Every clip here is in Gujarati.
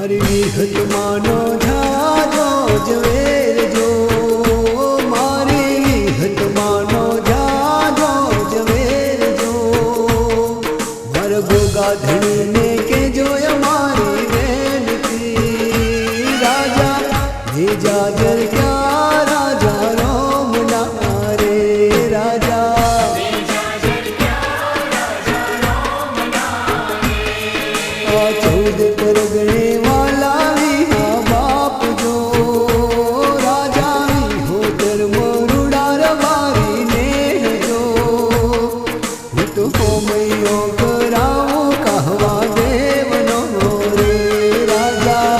મારી વિહત માનો જાજો ઝવેર જો, મારી વિહત માનો જાજો ઝવેર જો, મારા ગોગા ધણીને કેજો અમારી બેનથી રાજા ભેજા જર ક્યાં રાજા રોમના રે રાજા चौद परगणे वाला विहा बाप जो राजा हो धर्म रुडार वारी ने जो હું તો હોમૈયો કરાવું કહવા દેવનો રે રાજા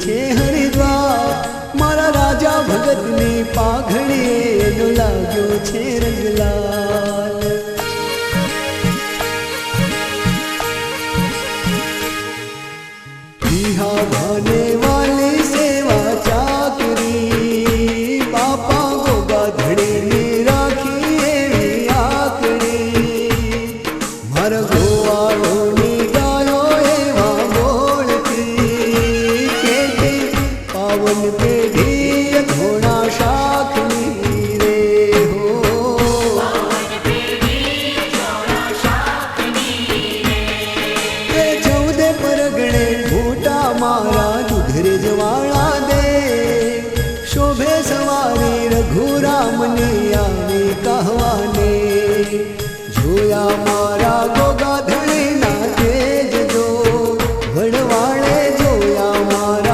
છે હરિદ્વાર મારા રાજા ભગતની પાઘડીએ એનો લાગ્યો છે રંગલાલ વિહા ભાને વાલી સેવા ચાકરી બાપા ગોગા ધડીની રાખી એવી આકડી મારા ગોવાળોની ગાયો એવા पावन पेढ़ी घोड़ा शाखनी रे हो चौदे परगणे घोटा मारा दुधरे जवाड़ा दे शोभे सवारी रघुरामने आवे कहवाने जोया मारा गोगा धड़ी ना तेज जो भड़वाड़े जोया मारा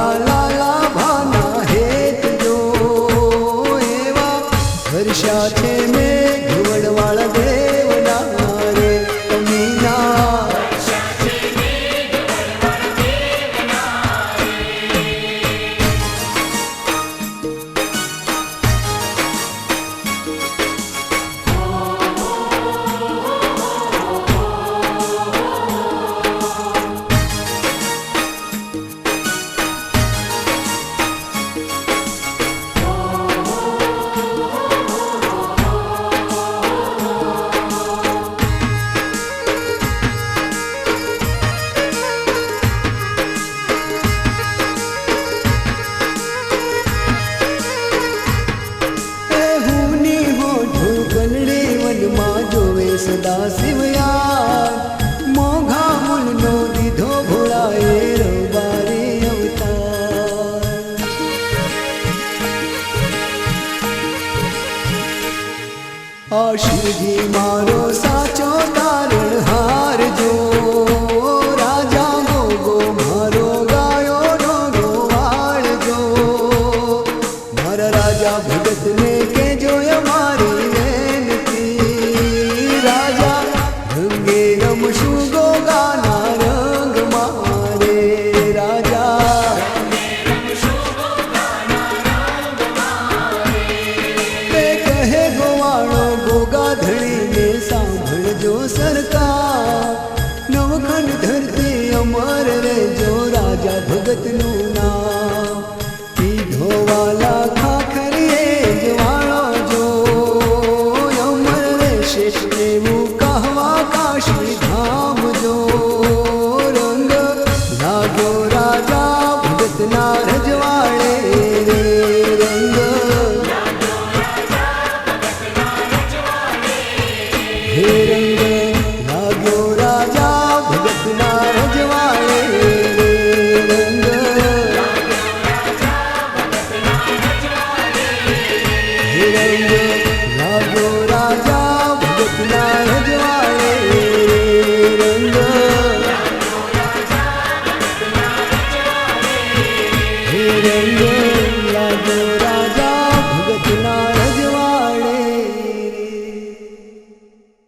वर्षा छे में घुवड़वाड़ा देवना रे मीना સદા શિવયાર મોઘા મૂલનો દીધો ભોળાએ રબારે અવતાર આ શિવજી મારો સાચો તારણહાર જો રાજા ગોગો મારો ગાયો નો ગોવાળ જો મારા રાજા ભગતને કેજો અમારી सरकार नवखंड धरती अमर रे जो राजा भगत नु नाम पीधो वाला